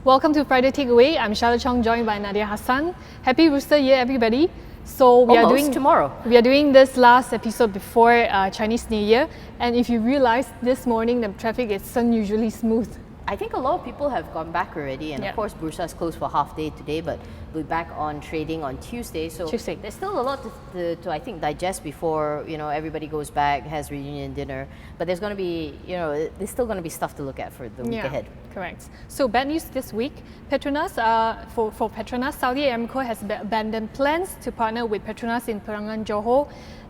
Welcome to Friday Takeaway. I'm Chong, joined by Nadia Hassan. Happy Rooster Year, everybody. So we are doing tomorrow. We are doing this last episode before Chinese New Year, and if you realize this morning the traffic is unusually smooth. I think a lot of people have gone back already, and of course Bursa is closed for half day today, but we'll be back on trading on Tuesday. So there's still a lot to I think digest before everybody goes back, has reunion dinner. But there's going to be there's still going to be stuff to look at for the week ahead. Correct. So bad news this week. Petronas for Petronas, Saudi Aramco has abandoned plans to partner with Petronas in Perangan, Johor.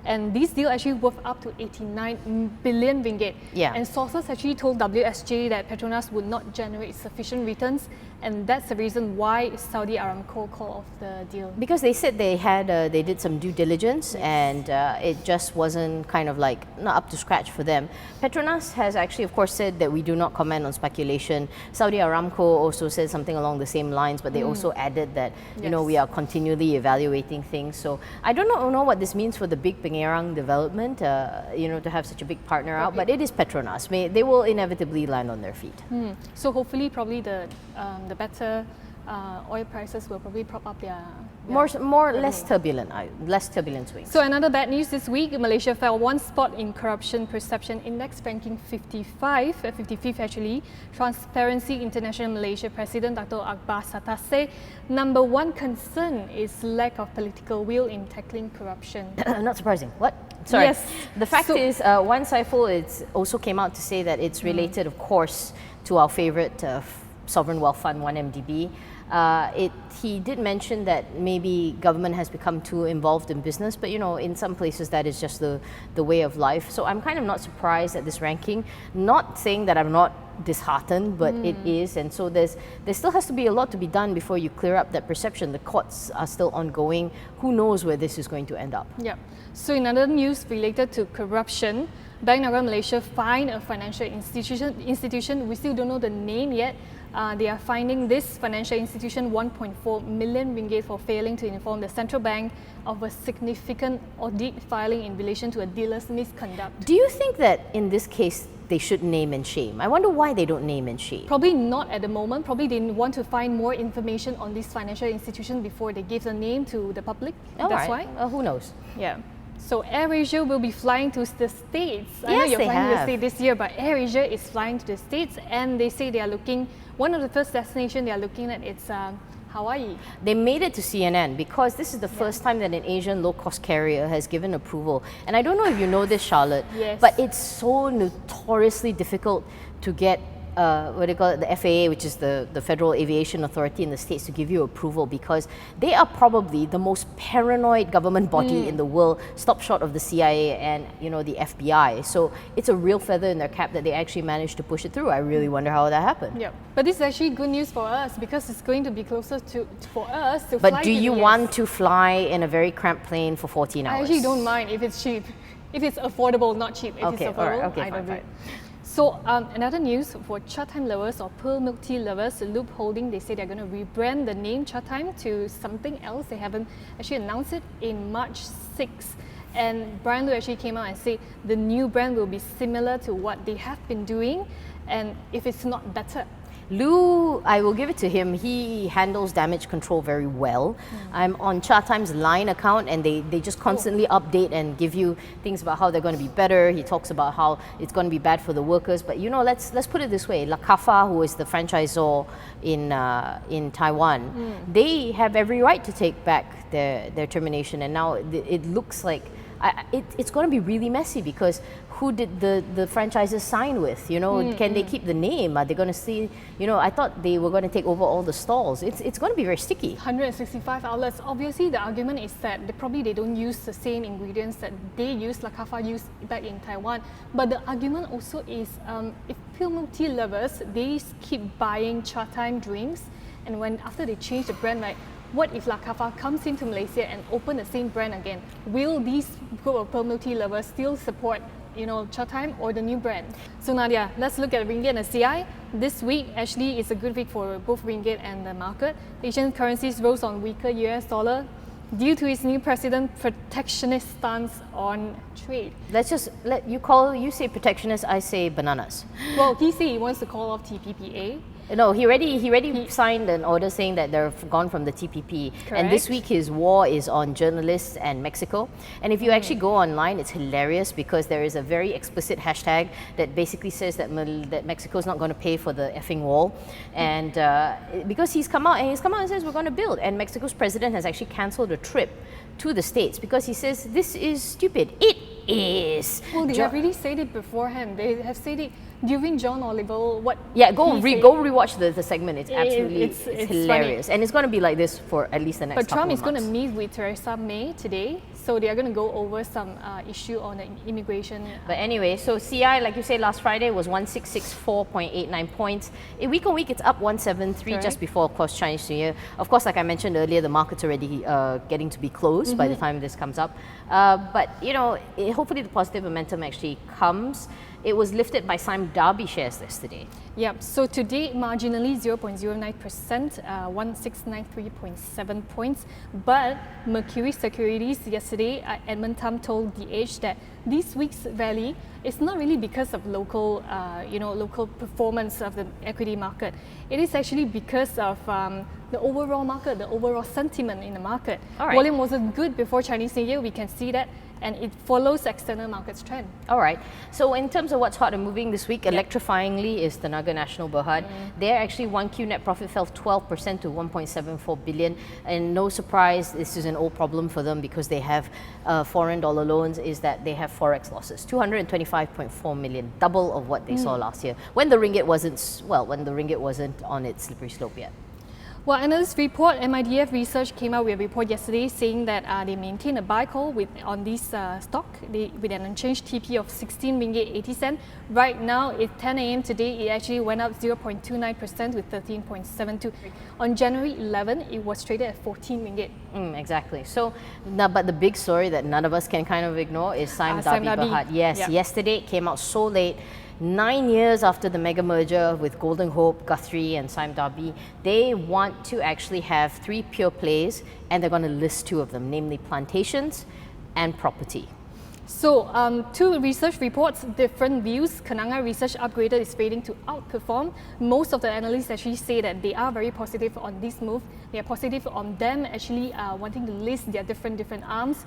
And this deal actually worth up to 89 billion ringgit. Yeah. And sources actually told WSJ that Petronas would not generate sufficient returns, and that's the reason why Saudi Aramco called off the deal. Because they said they did some due diligence, and it just wasn't kind of like not up to scratch for them. Petronas has actually, of course, said that we do not comment on speculation. Saudi Aramco also said something along the same lines, but they also added that we are continually evaluating things. So I don't know what this means for the big Pengerang development, to have such a big partner out, but it is Petronas. They will inevitably land on their feet. So hopefully, probably the better oil prices will probably prop up their less turbulent swings. So another bad news this week: Malaysia fell one spot in Corruption Perception Index, ranking 55th actually. Transparency International Malaysia President Dr. Akbar Sattar said number one concern is lack of political will in tackling corruption. Not surprising. What? Sorry. Yes. The fact is, Wan Saiful also came out to say that it's related, of course, to our favorite sovereign wealth fund, 1MDB. He did mention that maybe government has become too involved in business, but in some places that is just the way of life. So I'm kind of not surprised at this ranking. Not saying that I'm not disheartened, but it is, and so there still has to be a lot to be done before you clear up that perception. The courts are still ongoing. Who knows where this is going to end up? Yeah. So in other news related to corruption, Bank Negara Malaysia fined a financial institution. We still don't know the name yet. They are finding this financial institution 1.4 million ringgit for failing to inform the central bank of a significant audit filing in relation to a dealer's misconduct. Do you think that in this case they should name and shame? I wonder why they don't name and shame. Probably not at the moment. Probably they want to find more information on this financial institution before they give the name to the public. That's why. Who knows? Yeah. So AirAsia will be flying to the States. Yes, I know you're they flying to the have. States this year, but AirAsia is flying to the States, and they say they are looking, one of the first destinations they are looking at is Hawaii. They made it to CNN because this is the first time that an Asian low-cost carrier has given approval. And I don't know if you know this, Charlotte, but it's so notoriously difficult to get what they call it, the FAA, which is the Federal Aviation Authority in the States, to give you approval, because they are probably the most paranoid government body in the world, stop short of the CIA and the FBI. So it's a real feather in their cap that they actually managed to push it through. I really wonder how that happened. Yeah, but this is actually good news for us because it's going to be closer for us to fly. But do you want to fly in a very cramped plane for 14 hours? I actually don't mind if it's cheap. If it's affordable, not cheap. If it's affordable, I don't do it. So another news for CHATIME lovers or pearl milk tea lovers, LOOB Holding, they say they're going to rebrand the name CHATIME to something else. They haven't actually announced it in March 6th. And Brian Loo actually came out and said the new brand will be similar to what they have been doing, and if it's not better. Lou, I will give it to him. He handles damage control very well. I'm on CHATIME's Line account, and they just constantly update and give you things about how they're going to be better. He talks about how it's going to be bad for the workers. But let's put it this way: Lakafa, who is the franchisor in Taiwan, they have every right to take back their termination. And now it looks like it's going to be really messy, because who did the franchises sign with? Can they keep the name? Are they going to see? I thought they were going to take over all the stalls. It's going to be very sticky. 165 outlets. Obviously, the argument is that they don't use the same ingredients that they use, like Kafa used back in Taiwan. But the argument also is, if pure milk tea lovers, they keep buying CHATIME drinks, and after they change the brand, right? What if Lakafa comes into Malaysia and open the same brand again? Will these group of pearl milk tea lovers still support CHATIME or the new brand? So Nadia, let's look at ringgit and CI. This week actually is a good week for both ringgit and the market. Asian currencies rose on weaker US dollar due to his new president's protectionist stance on trade. Let's just you say protectionist, I say bananas. Well, he said he wants to call off TPPA. No, he already signed an order saying that they're gone from the TPP. And this week his war is on journalists and Mexico. And if you actually go online, it's hilarious because there is a very explicit hashtag that basically says that Mexico's not going to pay for the effing wall. And because he's come out and says we're going to build. And Mexico's president has actually cancelled a trip to the States because he says this is stupid. It is. Well, they have really said it beforehand. They have said it during John Oliver. Go rewatch the segment. It's absolutely it's hilarious, funny. And it's going to be like this for at least the next. But Trump is going to meet with Theresa May today, so they are going to go over some issue on the immigration. But anyway, so CI, like you said, last Friday was 1664.89 points. Week on week, it's up 173 just before, of course, Chinese New Year. Of course, like I mentioned earlier, the market's already getting to be closed by the time this comes up. But you know, hopefully the positive momentum actually comes. It was lifted by Sime Darby shares yesterday. Yep, so today marginally 0.09%, 1693.7 points. But Mercury Securities yesterday, Edmund Tam told The Age that this week's rally is not really because of local performance of the equity market. It is actually because of the overall market, the overall sentiment in the market. Volume wasn't good before Chinese New Year, we can see that. And it follows external markets trend. All right. So in terms of what's hot and moving this week, electrifyingly is Tenaga National Berhad. There actually 1Q net profit fell 12% to 1.74 billion. And no surprise, this is an old problem for them because they have foreign dollar loans, is that they have forex losses. 225.4 million, double of what they saw last year when the ringgit wasn't on its slippery slope yet. Well, analyst report, MIDF research came out with a report yesterday saying that they maintain a buy call on this stock with an unchanged TP of 16 ringgit 80 cent. Right now, at 10 a.m. today, it actually went up 0.29% with 13.72. On January 11, it was traded at 14 ringgit. Exactly. So, but the big story that none of us can kind of ignore is Sime Darby Berhad. Yes, yesterday it came out so late. 9 years after the mega merger with Golden Hope, Guthrie and Sime Darby, they want to actually have 3 pure plays and they're going to list 2 of them, namely plantations and property. So, 2 research reports, different views. KENANGA Research Upgraded is failing to outperform. Most of the analysts actually say that they are very positive on this move. They are positive on them actually wanting to list their different arms.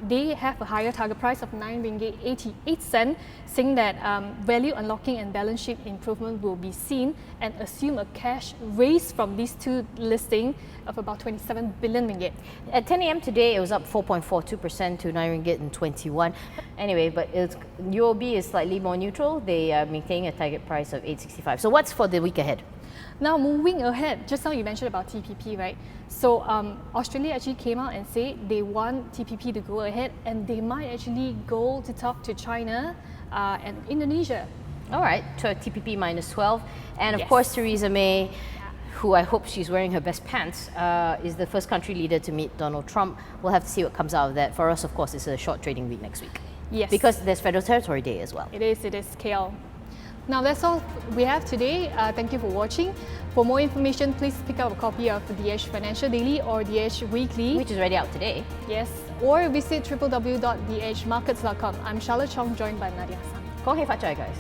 They have a higher target price of 9 ringgit 88 cent, saying that value unlocking and balance sheet improvement will be seen and assume a cash raise from these 2 listings of about 27 billion ringgit. At 10 a.m. today, it was up 4.42% to 9 ringgit and 21. Anyway, but UOB is slightly more neutral. They are maintaining a target price of 865. So what's for the week ahead? Now, moving ahead, just now you mentioned about TPP, right? So Australia actually came out and said they want TPP to go ahead and they might actually go to talk to China and Indonesia. All right, so TPP minus 12. And of course, Theresa May, who I hope she's wearing her best pants, is the first country leader to meet Donald Trump. We'll have to see what comes out of that. For us, of course, it's a short trading week next week. Yes. Because there's Federal Territory Day as well. It is, KL. Now that's all we have today. Thank you for watching. For more information, please pick up a copy of the DH Financial Daily or DH Weekly, which is already out today. Yes, or visit www.dhmarkets.com. I'm Charlotte Chong, joined by Nadia Hassan. Kong hei fat chai, guys.